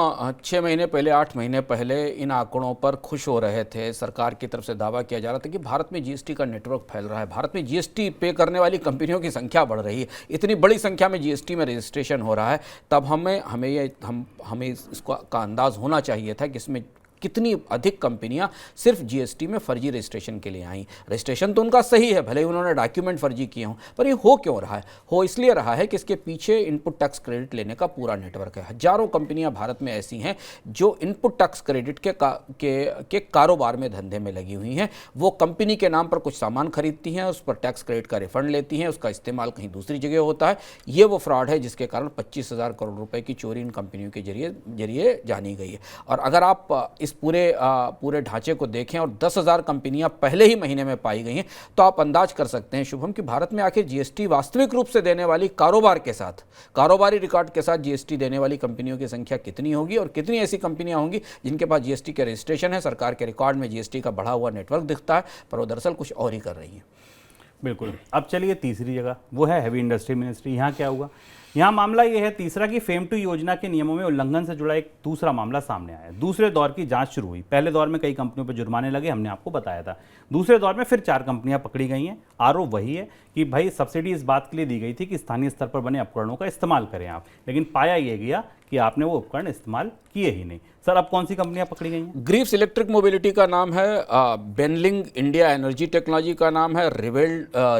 6 महीने पहले, 8 महीने पहले इन आंकड़ों पर खुश हो रहे थे, सरकार की तरफ से दावा किया जा रहा था कि भारत में जीएसटी का नेटवर्क फैल रहा है, भारत में जीएसटी पे करने वाली कंपनियों की संख्या बढ़ रही है, इतनी बड़ी संख्या में जीएसटी में रजिस्ट्रेशन हो रहा है, तब हमें इसका अंदाज़ होना चाहिए था कि इसमें कितनी अधिक कंपनियां सिर्फ जीएसटी में फर्जी रजिस्ट्रेशन के लिए आई। रजिस्ट्रेशन तो उनका सही है, भले ही उन्होंने डॉक्यूमेंट फर्जी किए हों, पर ये हो क्यों रहा है? हो इसलिए रहा है कि इसके पीछे इनपुट टैक्स क्रेडिट लेने का पूरा नेटवर्क है। हजारों कंपनियां भारत में ऐसी हैं जो इनपुट टैक्स क्रेडिट के कारोबार में, धंधे में लगी हुई हैं। वो कंपनी के नाम पर कुछ सामान खरीदती हैं, उस पर टैक्स क्रेडिट का रिफंड लेती हैं, उसका इस्तेमाल कहीं दूसरी जगह होता है। ये वो फ्रॉड है जिसके कारण 25,000 करोड़ रुपए की चोरी इन कंपनियों के जरिए जानी गई है। और अगर आप इस पूरे ढांचे को देखें और 10,000 कंपनियां पहले ही महीने में पाई गई हैं, तो आप अंदाज कर सकते हैं शुभम कि भारत में आखिर जीएसटी वास्तविक रूप से देने वाली कारोबारी रिकॉर्ड के साथ जीएसटी देने वाली कंपनियों की संख्या कितनी होगी और कितनी ऐसी कंपनियां होंगी जिनके पास जीएसटी के रजिस्ट्रेशन है, सरकार के रिकॉर्ड में जीएसटी का बढ़ा हुआ नेटवर्क दिखता है, पर वो दरअसल कुछ और ही कर रही हैं। बिल्कुल। अब चलिए तीसरी जगह, वो है हैवी इंडस्ट्री मिनिस्ट्री। यहाँ क्या हुआ? यहाँ मामला ये है तीसरा कि फेम 2 योजना के नियमों में उल्लंघन से जुड़ा एक दूसरा मामला सामने आया। दूसरे दौर की जांच शुरू हुई। पहले दौर में कई कंपनियों पर जुर्माने लगे, हमने आपको बताया था। दूसरे दौर में फिर 4 कंपनियां पकड़ी गई हैं। आरोप वही है कि भाई सब्सिडी इस बात के लिए दी गई थी कि स्थानीय स्तर पर बने उपकरणों का इस्तेमाल करें आप, लेकिन पाया यह गया कि आपने वो उपकरण इस्तेमाल किए ही नहीं। सर, अब कौन सी कंपनियां पकड़ी गई हैं? ग्रीव्स इलेक्ट्रिक मोबिलिटी का नाम है, बेनलिंग इंडिया एनर्जी टेक्नोलॉजी का नाम है,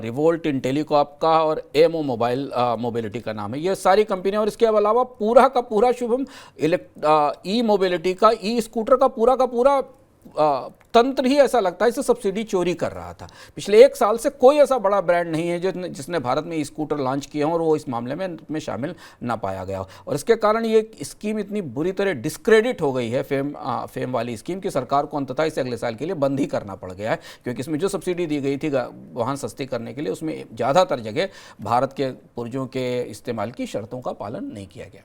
रिवोल्ट इंटेलीकॉप का और एमओ मोबाइल मोबिलिटी का नाम है। ये सारी कंपनियां और इसके अलावा पूरा का पूरा शुभम ई मोबिलिटी का, ई स्कूटर का पूरा तंत्र ही ऐसा लगता है इसे सब्सिडी चोरी कर रहा था। पिछले 1 साल से कोई ऐसा बड़ा ब्रांड नहीं है जिसने भारत में ई स्कूटर लॉन्च किए हों और वो इस मामले में शामिल ना पाया गया हो। और इसके कारण ये स्कीम इतनी बुरी तरह डिस्क्रेडिट हो गई है, फेम वाली स्कीम, की सरकार को अंततः इसे अगले साल के लिए बंद ही करना पड़ गया है, क्योंकि इसमें जो सब्सिडी दी गई थी वाहन सस्ती करने के लिए, उसमें ज़्यादातर जगह भारत के पुर्जों के इस्तेमाल की शर्तों का पालन नहीं किया गया।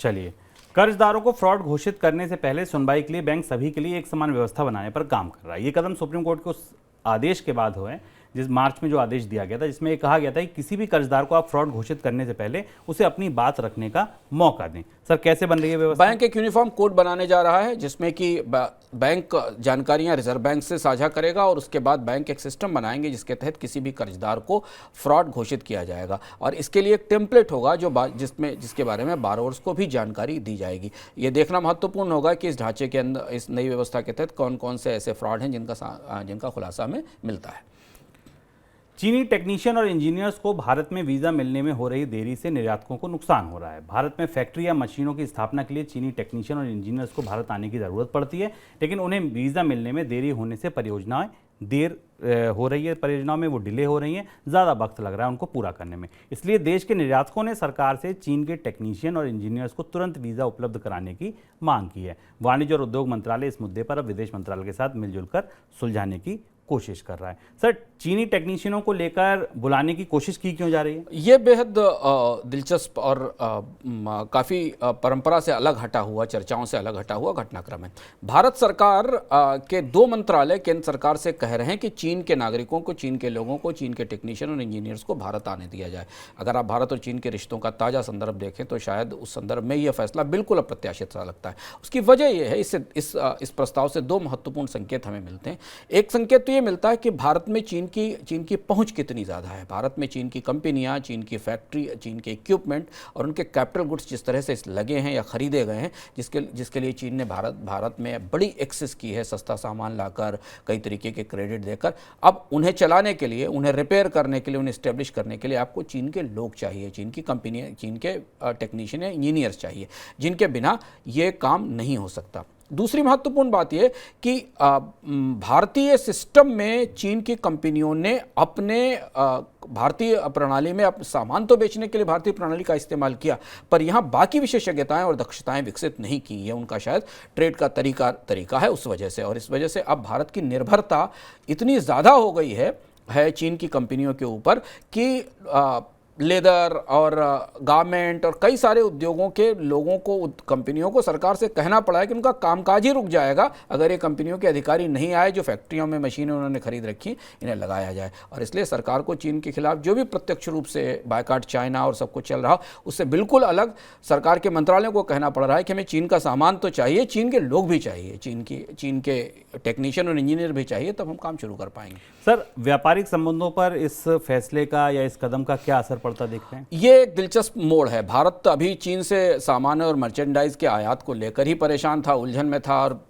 चलिए, कर्जदारों को फ्रॉड घोषित करने से पहले सुनवाई के लिए बैंक सभी के लिए एक समान व्यवस्था बनाने पर काम कर रहा है। ये कदम सुप्रीम कोर्ट के उस आदेश के बाद हुए जिस मार्च में जो आदेश दिया गया था, जिसमें ये कहा गया था कि किसी भी कर्जदार को आप फ्रॉड घोषित करने से पहले उसे अपनी बात रखने का मौका दें। सर, कैसे बन रही है व्यवस्था? बैंक एक यूनिफॉर्म कोड बनाने जा रहा है जिसमें कि बैंक जानकारियां रिजर्व बैंक से साझा करेगा और उसके बाद बैंक एक सिस्टम बनाएंगे जिसके तहत किसी भी कर्जदार को फ्रॉड घोषित किया जाएगा और इसके लिए एक टेम्पलेट होगा जिसके बारे में बारोवर्स को भी जानकारी दी जाएगी। ये देखना महत्वपूर्ण होगा कि इस ढांचे के अंदर, इस नई व्यवस्था के तहत कौन कौन से ऐसे फ्रॉड हैं जिनका खुलासा हमें मिलता है। चीनी टेक्नीशियन और इंजीनियर्स को भारत में वीज़ा मिलने में हो रही देरी से निर्यातकों को नुकसान हो रहा है। भारत में फैक्ट्री या मशीनों की स्थापना के लिए चीनी टेक्नीशियन और इंजीनियर्स को भारत आने की ज़रूरत पड़ती है, लेकिन उन्हें वीज़ा मिलने में देरी होने से परियोजनाएं हो रही है, परियोजनाओं में वो डिले हो रही हैं, ज़्यादा वक्त लग रहा है उनको पूरा करने में। इसलिए देश के निर्यातकों ने सरकार से चीन के टेक्नीशियन और इंजीनियर्स को तुरंत वीज़ा उपलब्ध कराने की मांग की है। वाणिज्य और उद्योग मंत्रालय इस मुद्दे पर अब विदेश मंत्रालय के साथ मिलजुल कर सुलझाने की कोशिश कर रहा है। सर, चीनी टेक्नीशियनों को लेकर बुलाने की कोशिश की क्यों जा रही है? ये बेहद दिलचस्प और काफ़ी परंपरा से अलग हटा हुआ, चर्चाओं से अलग हटा हुआ घटनाक्रम है। भारत सरकार के 2 मंत्रालय केंद्र सरकार से कह रहे हैं कि चीन के नागरिकों को, चीन के लोगों को, चीन के टेक्नीशियन और इंजीनियर्स को भारत आने दिया जाए। अगर आप भारत और चीन के रिश्तों का ताज़ा संदर्भ देखें तो शायद उस संदर्भ में यह फैसला बिल्कुल अप्रत्याशित सा लगता है। उसकी वजह यह है, इस प्रस्ताव से 2 महत्वपूर्ण संकेत हमें मिलते हैं। एक संकेत तो ये मिलता है कि भारत में चीन की पहुंच कितनी ज़्यादा है। भारत में चीन की कंपनियां, चीन की फैक्ट्री, चीन के इक्विपमेंट और उनके कैपिटल गुड्स जिस तरह से लगे हैं या खरीदे गए हैं, जिसके लिए चीन ने भारत में बड़ी एक्सेस की है, सस्ता सामान लाकर, कई तरीके के क्रेडिट देकर। अब उन्हें चलाने के लिए, उन्हें रिपेयर करने के लिए, उन्हें इस्टेब्लिश करने के लिए आपको चीन के लोग चाहिए, चीन की कंपनियाँ, चीन के टेक्नीशियन या इंजीनियर्स चाहिए, जिनके बिना ये काम नहीं हो सकता। दूसरी महत्वपूर्ण बात यह कि भारतीय सिस्टम में चीन की कंपनियों ने अपने भारतीय प्रणाली में सामान तो बेचने के लिए भारतीय प्रणाली का इस्तेमाल किया, पर यहाँ बाकी विशेषज्ञताएं और दक्षताएं विकसित नहीं की है। उनका शायद ट्रेड का तरीका है उस वजह से, और इस वजह से अब भारत की निर्भरता इतनी ज़्यादा हो गई है चीन की कंपनियों के ऊपर कि लेदर और गारमेंट और कई सारे उद्योगों के लोगों को, कंपनियों को सरकार से कहना पड़ा है कि उनका कामकाज ही रुक जाएगा अगर ये कंपनियों के अधिकारी नहीं आए जो फैक्ट्रियों में मशीनें उन्होंने खरीद रखी, इन्हें लगाया जाए। और इसलिए सरकार को चीन के खिलाफ जो भी प्रत्यक्ष रूप से बायकॉट चाइना और सब कुछ चल रहा, उससे बिल्कुल अलग सरकार के मंत्रालयों को कहना पड़ रहा है कि हमें चीन का सामान तो चाहिए, चीन के लोग भी चाहिए, चीन के टेक्नीशियन और इंजीनियर भी चाहिए, तब हम काम शुरू कर पाएंगे। सर, व्यापारिक संबंधों पर इस फैसले का या इस कदम का क्या असर पड़ता दिख रहे हैं? ये एक दिलचस्प मोड़ है। भारत अभी चीन से सामान और मर्चेंडाइज के आयात को लेकर ही परेशान था, उलझन में था, और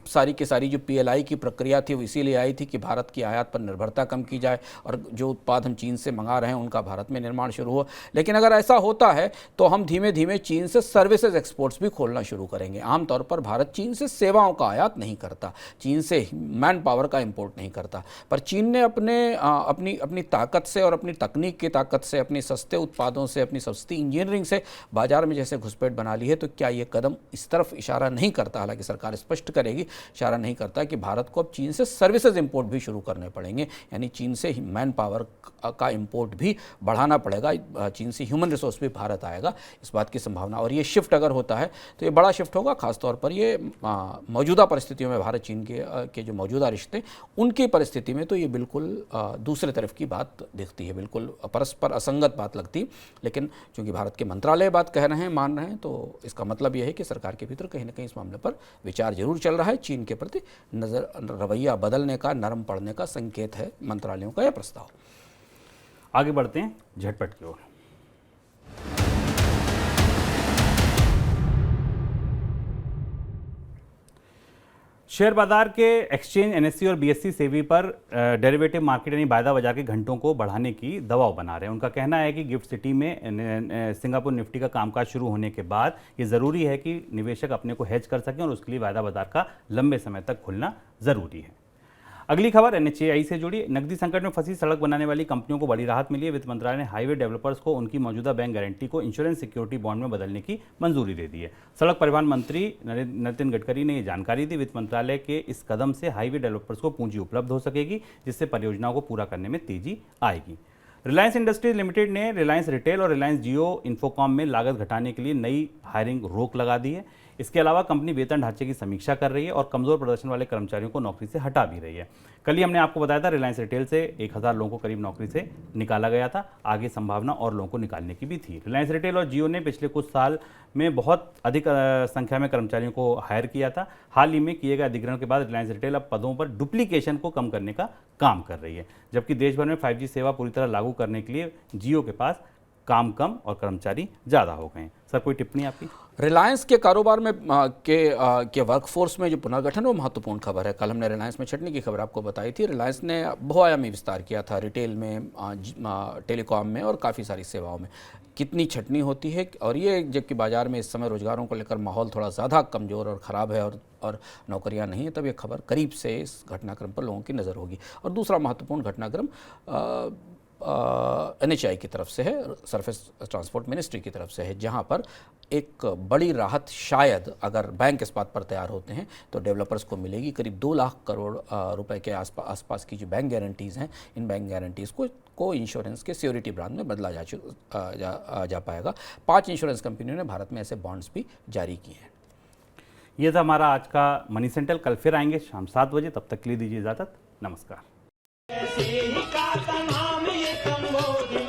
सारी की सारी जो पीएलआई की प्रक्रिया थी वो इसीलिए आई थी कि भारत की आयात पर निर्भरता कम की जाए और जो उत्पाद हम चीन से मंगा रहे हैं उनका भारत में निर्माण शुरू हो। लेकिन अगर ऐसा होता है तो हम धीमे धीमे चीन से सर्विसेज एक्सपोर्ट्स भी खोलना शुरू करेंगे। आमतौर पर भारत चीन से सेवाओं का आयात नहीं करता, चीन से मैन पावर का इंपोर्ट नहीं करता, पर चीन ने अपनी ताकत से और अपनी तकनीक की ताकत से, अपनी सस्ते उत्पादों से, अपनी सस्ती इंजीनियरिंग से बाजार में जैसे घुसपैठ बना ली है। तो क्या ये कदम इस तरफ इशारा नहीं करता, हालांकि सरकार स्पष्ट करे करेगी, इशारा नहीं करता कि भारत को अब चीन से सर्विसेज इंपोर्ट भी शुरू करने पड़ेंगे, यानी चीन से मैन पावर का इंपोर्ट भी बढ़ाना पड़ेगा, चीन से ह्यूमन रिसोर्स भी भारत आएगा, इस बात की संभावना। और ये शिफ्ट अगर होता है तो ये बड़ा शिफ्ट होगा, खासतौर पर ये मौजूदा परिस्थितियों में भारत चीन के जो मौजूदा रिश्ते, उनकी परिस्थिति में तो ये बिल्कुल दूसरे तरफ की बात दिखती है, बिल्कुल परस्पर असंगत बात लगती। लेकिन चूंकि भारत के मंत्रालय बात कह रहे हैं, मान रहे हैं, तो इसका मतलब यह है कि सरकार के भीतर कहीं ना कहीं इस मामले पर विचार जरूर चल रहा है। चीन के प्रति रवैया बदलने का, नरम पड़ने का संकेत है मंत्रालयों का यह प्रस्ताव। आगे बढ़ते हैं झटपट की ओर। शेयर बाजार के एक्सचेंज एनएससी और बीएससी सेबी पर डेरिवेटिव मार्केट यानी वायदा बाजार के घंटों को बढ़ाने की दबाव बना रहे हैं। उनका कहना है कि गिफ्ट सिटी में सिंगापुर निफ्टी का कामकाज शुरू होने के बाद ये ज़रूरी है कि निवेशक अपने को हेज कर सकें और उसके लिए वायदा बाजार का लंबे समय तक खुलना ज़रूरी है। अगली खबर एनएचएआई से जुड़ी। नकदी संकट में फंसी सड़क बनाने वाली कंपनियों को बड़ी राहत मिली है। वित्त मंत्रालय ने हाईवे डेवलपर्स को उनकी मौजूदा बैंक गारंटी को इंश्योरेंस सिक्योरिटी बॉन्ड में बदलने की मंजूरी दे दी है। सड़क परिवहन मंत्री नितिन गडकरी ने ये जानकारी दी। वित्त मंत्रालय के इस कदम से हाईवे डेवलपर्स को पूंजी उपलब्ध हो सकेगी, जिससे परियोजनाओं को पूरा करने में तेजी आएगी। रिलायंस इंडस्ट्रीज लिमिटेड ने रिलायंस रिटेल और रिलायंस जियो इन्फोकॉम में लागत घटाने के लिए नई हायरिंग रोक लगा दी है। इसके अलावा कंपनी वेतन ढांचे की समीक्षा कर रही है और कमजोर प्रदर्शन वाले कर्मचारियों को नौकरी से हटा भी रही है। कल ही हमने आपको बताया था रिलायंस रिटेल से 1000 लोगों को करीब नौकरी से निकाला गया था। आगे संभावना और लोगों को निकालने की भी थी। रिलायंस रिटेल और जियो ने पिछले कुछ साल में बहुत अधिक संख्या में कर्मचारियों को हायर किया था। हाल ही में किए गए अधिग्रहण के बाद रिलायंस रिटेल अब पदों पर डुप्लीकेशन को कम करने का काम कर रही है, जबकि देश भर में 5G सेवा पूरी तरह लागू करने के लिए जियो के पास काम कम और कर्मचारी ज़्यादा हो गए। सर, कोई टिप्पणी आपकी? रिलायंस के कारोबार में के वर्कफोर्स में जो पुनर्गठन वो महत्वपूर्ण खबर है। कल हमने रिलायंस में छटनी की खबर आपको बताई थी। रिलायंस ने बहुआयामी विस्तार किया था रिटेल में, टेलीकॉम में और काफ़ी सारी सेवाओं में। कितनी छटनी होती है, और ये जबकि बाजार में इस समय रोजगारों को लेकर माहौल थोड़ा ज़्यादा कमज़ोर और ख़राब है और नौकरियां नहीं है, तब ये खबर करीब से इस घटनाक्रम पर लोगों की नज़र होगी। और दूसरा महत्वपूर्ण घटनाक्रम एनएचएआई की तरफ से है, सरफेस ट्रांसपोर्ट मिनिस्ट्री की तरफ से है, जहां पर एक बड़ी राहत शायद अगर बैंक इस बात पर तैयार होते हैं तो डेवलपर्स को मिलेगी। करीब 2 लाख करोड़ रुपए के आसपास की जो बैंक गारंटीज़ हैं, इन बैंक गारंटीज़ को इंश्योरेंस के सिक्योरिटी ब्रांड में बदला जा पाएगा। 5 इंश्योरेंस कंपनियों ने भारत में ऐसे बॉन्ड्स भी जारी किए हैं। ये था हमारा आज का मनी सेंट्रल। कल फिर आएंगे शाम 7 बजे। तब तक के लिए दीजिए इजाज़त। नमस्कार। ऐसे ही का नाम ये संबोधि